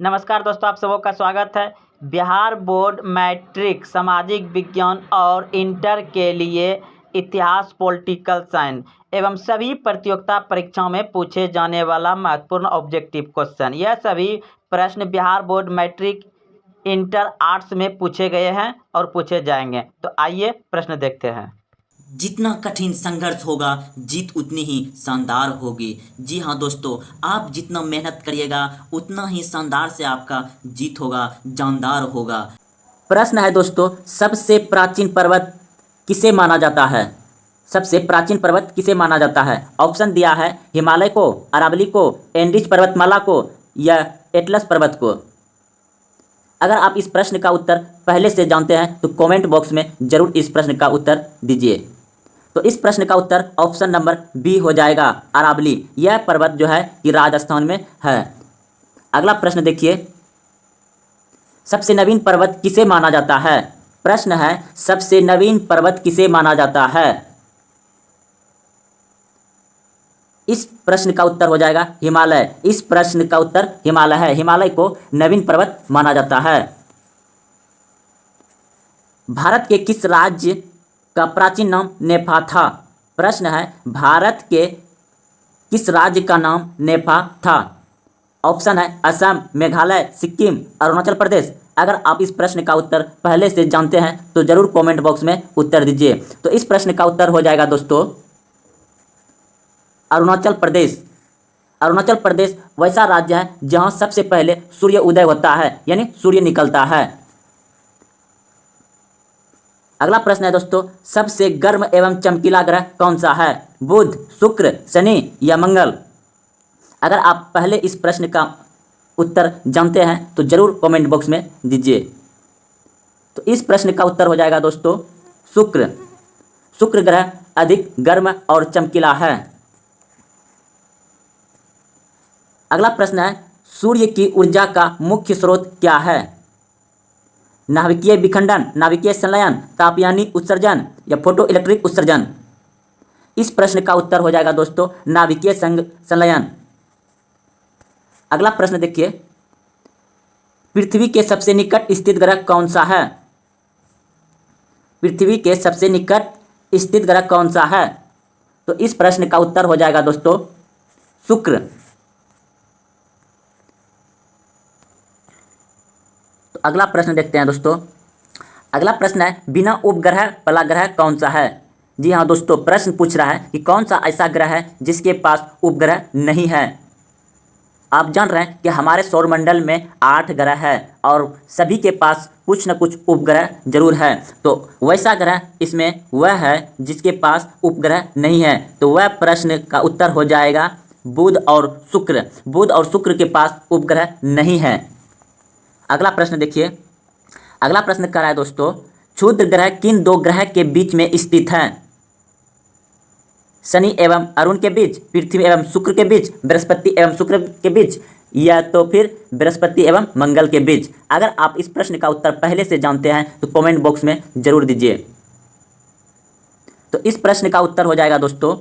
नमस्कार दोस्तों, आप सबों का स्वागत है। बिहार बोर्ड मैट्रिक सामाजिक विज्ञान और इंटर के लिए इतिहास, पॉलिटिकल साइंस एवं सभी प्रतियोगिता परीक्षाओं में पूछे जाने वाला महत्वपूर्ण ऑब्जेक्टिव क्वेश्चन, यह सभी प्रश्न Bihar board matric inter arts में पूछे गए हैं और पूछे जाएंगे। तो आइए प्रश्न देखते हैं। जितना कठिन संघर्ष होगा जीत उतनी ही शानदार होगी। जी हाँ दोस्तों, आप जितना मेहनत करिएगा उतना ही शानदार से आपका जीत होगा, जानदार होगा। प्रश्न है दोस्तों, सबसे प्राचीन पर्वत किसे माना जाता है? सबसे प्राचीन पर्वत किसे माना जाता है? ऑप्शन दिया है हिमालय को, अरावली को, एंडीज पर्वतमाला को या एटलस पर्वत को। अगर आप इस प्रश्न का उत्तर पहले से जानते हैं तो कमेंट बॉक्स में जरूर इस प्रश्न का उत्तर दीजिए। तो इस प्रश्न का उत्तर ऑप्शन नंबर बी हो जाएगा, अरावली। यह पर्वत जो है कि राजस्थान में है। अगला प्रश्न देखिए, सबसे नवीन पर्वत किसे माना जाता है? प्रश्न है, सबसे नवीन पर्वत किसे माना जाता है? इस प्रश्न का उत्तर हो जाएगा हिमालय। इस प्रश्न का उत्तर हिमालय है। हिमालय को नवीन पर्वत माना जाता है। भारत के किस राज्य का प्राचीन नाम नेफा था? प्रश्न है, भारत के किस राज्य का नाम नेफा था? ऑप्शन है असम, मेघालय, सिक्किम, अरुणाचल प्रदेश। अगर आप इस प्रश्न का उत्तर पहले से जानते हैं तो जरूर कमेंट बॉक्स में उत्तर दीजिए। तो इस प्रश्न का उत्तर हो जाएगा दोस्तों अरुणाचल प्रदेश। अरुणाचल प्रदेश वैसा राज्य है जहां सबसे पहले सूर्य उदय होता है, यानी सूर्य निकलता है। अगला प्रश्न है दोस्तों, सबसे गर्म एवं चमकीला ग्रह कौन सा है? बुध, शुक्र, शनि या मंगल? अगर आप पहले इस प्रश्न का उत्तर जानते हैं तो जरूर कमेंट बॉक्स में दीजिए। तो इस प्रश्न का उत्तर हो जाएगा दोस्तों शुक्र। शुक्र ग्रह अधिक गर्म और चमकीला है। अगला प्रश्न है, सूर्य की ऊर्जा का मुख्य स्रोत क्या है? नाभिकीय विखंडन, नाभिकीय संलयन, तापयानी उत्सर्जन या फोटो इलेक्ट्रिक उत्सर्जन? इस प्रश्न का उत्तर हो जाएगा दोस्तों नाभिकीय संलयन। अगला प्रश्न देखिए, पृथ्वी के सबसे निकट स्थित ग्रह कौन सा है? पृथ्वी के सबसे निकट स्थित ग्रह कौन सा है? तो इस प्रश्न का उत्तर हो जाएगा दोस्तों शुक्र। तो अगला प्रश्न देखते हैं दोस्तों। अगला प्रश्न है, बिना उपग्रह वाला ग्रह कौन सा है? जी हाँ दोस्तों, प्रश्न पूछ रहा है कि कौन सा ऐसा ग्रह है जिसके पास उपग्रह नहीं है। आप जान रहे हैं कि हमारे सौरमंडल में 8 ग्रह है और सभी के पास कुछ न कुछ उपग्रह जरूर है। तो वैसा ग्रह इसमें वह है जिसके पास उपग्रह नहीं है। तो वह प्रश्न का उत्तर हो जाएगा बुध और शुक्र। बुध और शुक्र के पास उपग्रह नहीं है। अगला प्रश्न देखिए। अगला प्रश्न कर रहा है दोस्तों, क्षुद्र ग्रह किन 2 ग्रह के बीच में स्थित है? शनि एवं अरुण के बीच, पृथ्वी एवं शुक्र के बीच, बृहस्पति एवं शुक्र के बीच या तो फिर बृहस्पति एवं मंगल के बीच? अगर आप इस प्रश्न का उत्तर पहले से जानते हैं तो कमेंट बॉक्स में जरूर दीजिए। तो इस प्रश्न का उत्तर हो जाएगा दोस्तों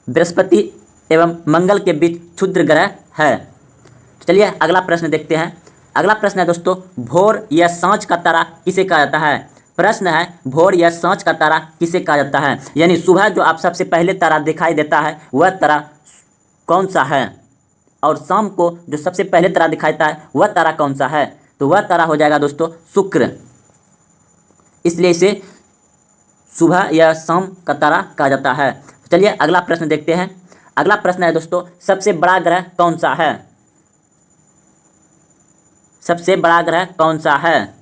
बृहस्पति एवं मंगल के बीच क्षुद्र ग्रह है। तो चलिए अगला प्रश्न देखते हैं। अगला प्रश्न है दोस्तों, भोर या सांझ का तारा किसे कहा जाता है? प्रश्न है, भोर या सांझ का तारा किसे कहा जाता है? यानी सुबह जो आप सबसे पहले तारा दिखाई देता है वह तारा कौन सा है, और शाम को जो सबसे पहले तारा दिखाई देता है वह तारा कौन सा है? तो वह तारा हो जाएगा दोस्तों शुक्र। इसलिए इसे सुबह या शाम का तारा कहा जाता है। चलिए अगला प्रश्न देखते हैं। अगला प्रश्न है दोस्तों, सबसे बड़ा ग्रह कौन सा है? सबसे बड़ा ग्रह कौन सा है?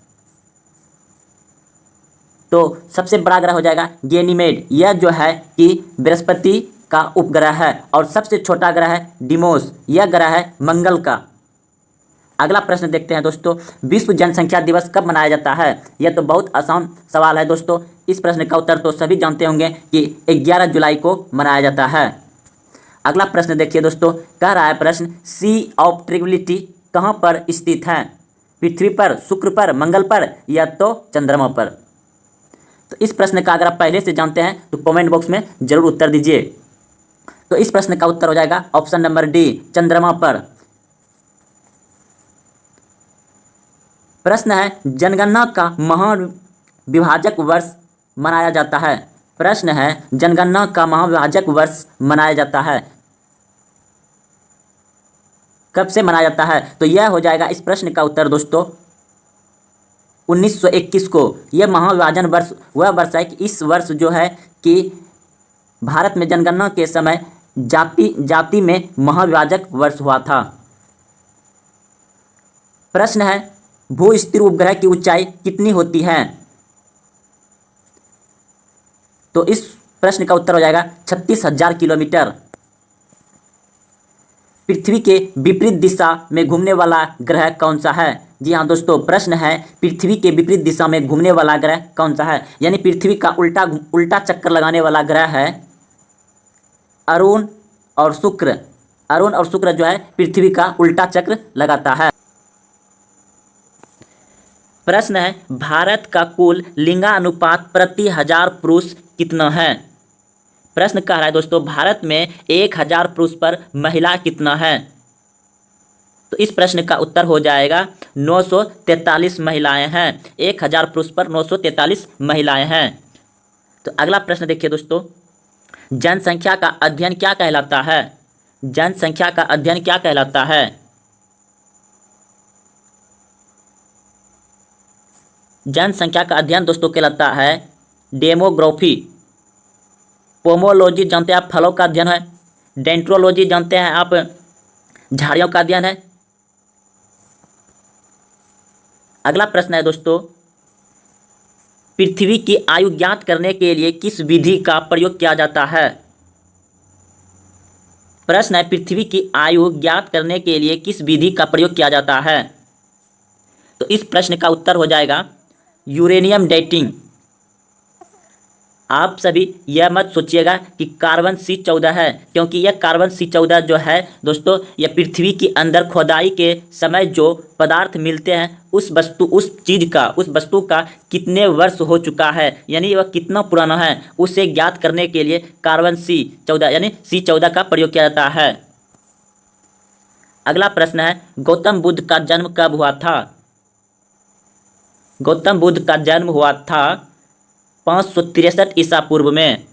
तो सबसे बड़ा ग्रह हो जाएगा गैनीमेड। यह जो है कि बृहस्पति का उपग्रह है। और सबसे छोटा ग्रह है डिमोस। यह ग्रह है मंगल का। अगला प्रश्न देखते हैं दोस्तों, विश्व जनसंख्या दिवस कब मनाया जाता है? यह तो बहुत आसान सवाल है दोस्तों। इस प्रश्न का उत्तर तो सभी जानते होंगे कि 11 जुलाई को मनाया जाता है। अगला प्रश्न देखिए दोस्तों, कह रहा है प्रश्न, सी ऑफ ट्रिग्विलिटी कहाँ पर स्थित है? पृथ्वी पर, शुक्र पर, मंगल पर या तो चंद्रमा पर? तो इस प्रश्न का अगर आप पहले से जानते हैं तो कमेंट बॉक्स में जरूर उत्तर दीजिए। तो इस प्रश्न का उत्तर हो जाएगा ऑप्शन नंबर डी, चंद्रमा पर। प्रश्न है जनगणना का महाविभाजक वर्ष मनाया जाता है। प्रश्न है जनगणना का महाविभाजक वर्ष मनाया जाता है, कब से मनाया जाता है? तो यह हो जाएगा इस प्रश्न का उत्तर दोस्तों 1921 को। यह महाविभाजन वर्ष वह वर्ष है कि इस वर्ष जो है कि भारत में जनगणना के समय जाति में महाविभाजक वर्ष हुआ था। प्रश्न है भू स्थिर उपग्रह की ऊंचाई कितनी होती है? तो इस प्रश्न का उत्तर हो जाएगा 36,000 किलोमीटर। पृथ्वी के विपरीत दिशा में घूमने वाला ग्रह कौन सा है? जी हाँ दोस्तों, प्रश्न है पृथ्वी के विपरीत दिशा में घूमने वाला ग्रह कौन सा है, यानी पृथ्वी का उल्टा चक्कर लगाने वाला ग्रह है अरुण और शुक्र। अरुण और शुक्र जो है पृथ्वी का उल्टा चक्र लगाता है। प्रश्न है भारत का कुल लिंगानुपात प्रति 1000 पुरुष कितना है? प्रश्न कह रहा है दोस्तों भारत में 1000 पुरुष पर महिला कितना है? तो इस प्रश्न का उत्तर हो जाएगा 943 महिलाएं हैं। 1000 पुरुष पर 943 महिलाएं हैं। तो अगला प्रश्न देखिए दोस्तों, जनसंख्या का अध्ययन क्या कहलाता है? जनसंख्या का अध्ययन क्या कहलाता है? जनसंख्या का अध्ययन दोस्तों कहलाता है डेमोग्राफी। पोमोलॉजी जानते हैं आप फलों का अध्ययन है। डेंट्रोलॉजी जानते हैं आप झाड़ियों का अध्ययन है। अगला प्रश्न है दोस्तों, पृथ्वी की आयु ज्ञात करने के लिए किस विधि का प्रयोग किया जाता है? प्रश्न है पृथ्वी की आयु ज्ञात करने के लिए किस विधि का प्रयोग किया जाता है? तो इस प्रश्न का उत्तर हो जाएगा यूरेनियम डेटिंग। आप सभी यह मत सोचिएगा कि कार्बन C14 है, क्योंकि यह कार्बन C14 जो है दोस्तों यह पृथ्वी के अंदर खोदाई के समय जो पदार्थ मिलते हैं उस वस्तु का कितने वर्ष हो चुका है, यानी वह कितना पुराना है, उसे ज्ञात करने के लिए कार्बन C14 यानी C14 का प्रयोग किया जाता है। अगला प्रश्न है गौतम बुद्ध का जन्म कब हुआ था? गौतम बुद्ध का जन्म हुआ था 563 ईसा पूर्व में।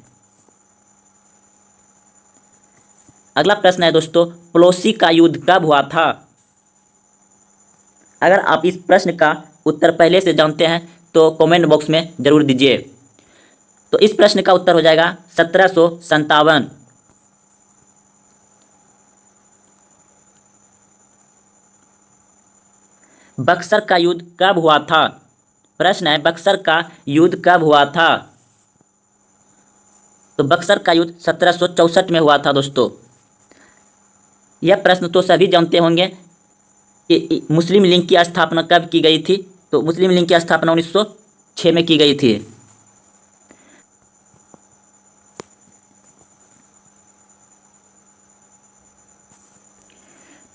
अगला प्रश्न है दोस्तों, प्लोसी का युद्ध कब हुआ था? अगर आप इस प्रश्न का उत्तर पहले से जानते हैं तो कमेंट बॉक्स में जरूर दीजिए। तो इस प्रश्न का उत्तर हो जाएगा 1757। बक्सर का युद्ध कब हुआ था? प्रश्न है बक्सर का युद्ध कब हुआ था? तो बक्सर का युद्ध 1764 में हुआ था दोस्तों। यह प्रश्न तो सभी जानते होंगे कि मुस्लिम लीग की स्थापना कब की गई थी? तो मुस्लिम लीग की स्थापना 1906 में की गई थी।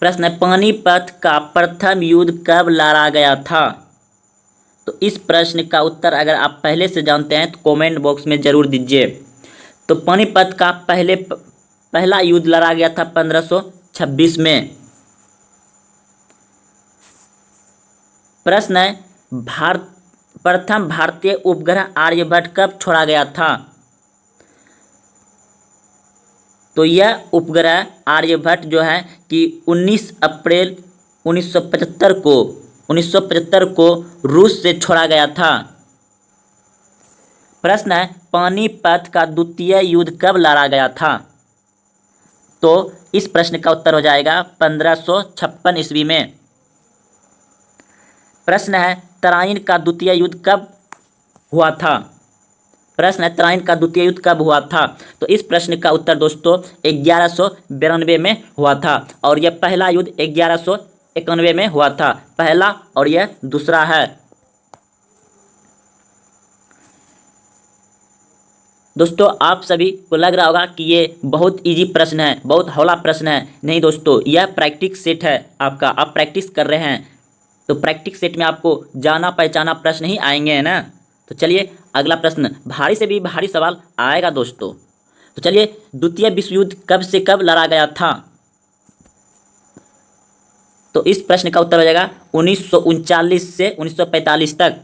प्रश्न है पानीपत का प्रथम युद्ध कब लड़ा गया था? तो इस प्रश्न का उत्तर अगर आप पहले से जानते हैं तो कमेंट बॉक्स में जरूर दीजिए। तो पानीपत का पहला युद्ध लड़ा गया था 1526 में। प्रश्न है प्रथम भारतीय उपग्रह आर्यभट्ट कब छोड़ा गया था? तो यह उपग्रह आर्यभट्ट जो है कि 19 अप्रैल 1975 को रूस से छोड़ा गया था। प्रश्न है पानीपत का द्वितीय युद्ध कब लड़ा गया था? तो इस प्रश्न का उत्तर हो जाएगा 1556 ईस्वी में। प्रश्न है तराइन का द्वितीय युद्ध कब हुआ था? प्रश्न है तराइन का द्वितीय युद्ध कब हुआ था? तो इस प्रश्न का उत्तर दोस्तों 1192 में हुआ था और यह पहला युद्ध 1191 में हुआ था, पहला और यह दूसरा है। दोस्तों आप सभी को लग रहा होगा कि ये बहुत इजी प्रश्न है, बहुत हौला प्रश्न है। नहीं दोस्तों, यह प्रैक्टिस सेट है आपका, आप प्रैक्टिस कर रहे हैं तो प्रैक्टिस सेट में आपको जाना पहचाना प्रश्न ही आएंगे, है ना। तो चलिए अगला प्रश्न, भारी से भी भारी सवाल आएगा दोस्तों। तो चलिए, द्वितीय विश्व युद्ध कब से कब लड़ा गया था? तो इस प्रश्न का उत्तर हो जाएगा 1939 से 1945 तक।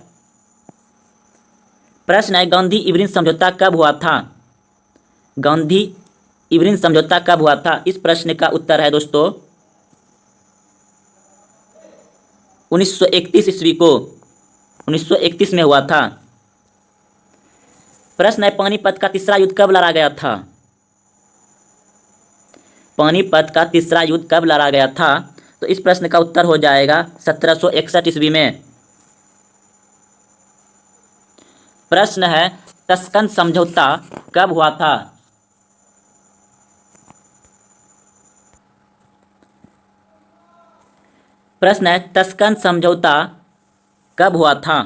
प्रश्न है गांधी इरविन समझौता कब हुआ था? गांधी इरविन समझौता कब हुआ था? इस प्रश्न का उत्तर है दोस्तों 1931 ईस्वी को, 1931 में हुआ था। प्रश्न है पानीपत का तीसरा युद्ध कब लड़ा गया था? पानीपत का तीसरा युद्ध कब लड़ा गया था? तो इस प्रश्न का उत्तर हो जाएगा 1761 ईस्वी में। प्रश्न है तस्कन समझौता कब हुआ था? प्रश्न है तस्कन समझौता कब हुआ था?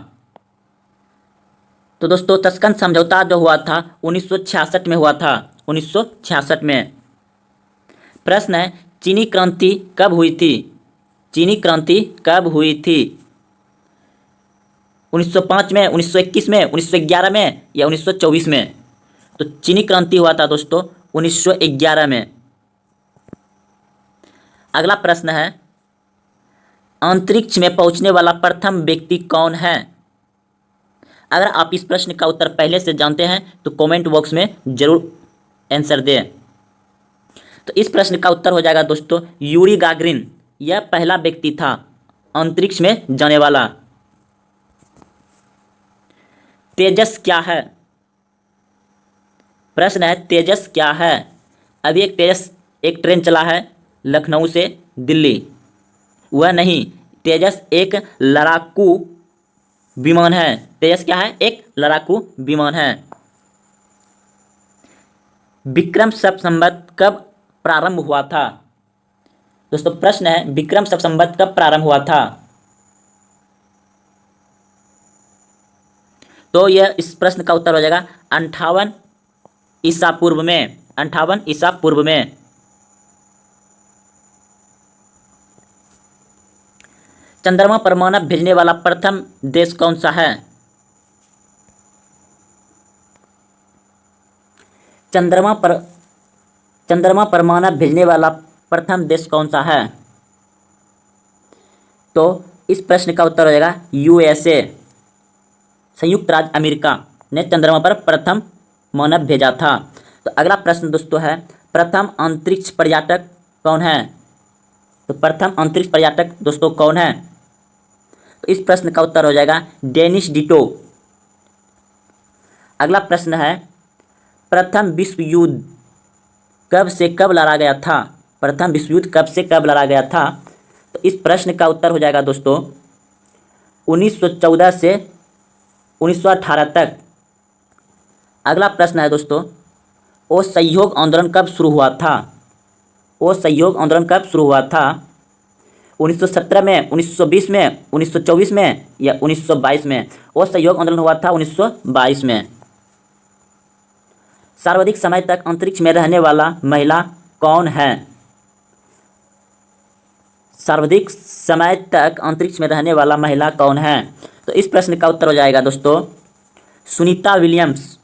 तो दोस्तों तस्कन समझौता जो हुआ था 1966 में हुआ था, 1966 में। प्रश्न है चीनी क्रांति कब हुई थी? चीनी क्रांति कब हुई थी? 1905 में, 1921 में, 1911 में या 1924 में? तो चीनी क्रांति हुआ था दोस्तों 1911 में। अगला प्रश्न है अंतरिक्ष में पहुंचने वाला प्रथम व्यक्ति कौन है? अगर आप इस प्रश्न का उत्तर पहले से जानते हैं तो कमेंट बॉक्स में जरूर आंसर दें। तो इस प्रश्न का उत्तर हो जाएगा दोस्तों यूरी गागरिन। यह पहला व्यक्ति था अंतरिक्ष में जाने वाला। तेजस क्या है? प्रश्न है तेजस क्या है? अभी एक ट्रेन चला है लखनऊ से दिल्ली, वह नहीं, तेजस एक लड़ाकू विमान है। तेजस क्या है? एक लड़ाकू विमान है। विक्रम शक संवत कब प्रारंभ हुआ था? दोस्तों प्रश्न है विक्रम शक संवत कब प्रारंभ हुआ था? तो यह इस प्रश्न का उत्तर हो जाएगा 58 ईसा पूर्व में, 58 ईसा पूर्व में। चंद्रमा पर मानव भेजने वाला प्रथम देश कौन सा है? चंद्रमा पर मानव भेजने वाला प्रथम देश कौन सा है? तो इस प्रश्न का उत्तर हो जाएगा यूएसए, संयुक्त राज्य अमेरिका ने चंद्रमा पर प्रथम मानव भेजा था। तो अगला प्रश्न दोस्तों है प्रथम अंतरिक्ष पर्यटक कौन है? तो प्रथम अंतरिक्ष पर्यटक दोस्तों कौन है? तो इस प्रश्न का उत्तर हो जाएगा डेनिस डिटो। अगला प्रश्न है प्रथम विश्व युद्ध कब से कब लड़ा गया था? प्रथम विश्व युद्ध कब से कब लड़ा गया था? तो इस प्रश्न का उत्तर हो जाएगा दोस्तों 1914 से 1918 तक। अगला प्रश्न है दोस्तों असहयोग आंदोलन कब शुरू हुआ था? असहयोग आंदोलन कब शुरू हुआ था? 1917 में, 1920 में, 1924 में या 1922 में? असहयोग आंदोलन हुआ था 1922 में। सर्वाधिक समय तक अंतरिक्ष में रहने वाला महिला कौन है? सर्वाधिक समय तक अंतरिक्ष में रहने वाला महिला कौन है? तो इस प्रश्न का उत्तर हो जाएगा दोस्तों सुनीता विलियम्स।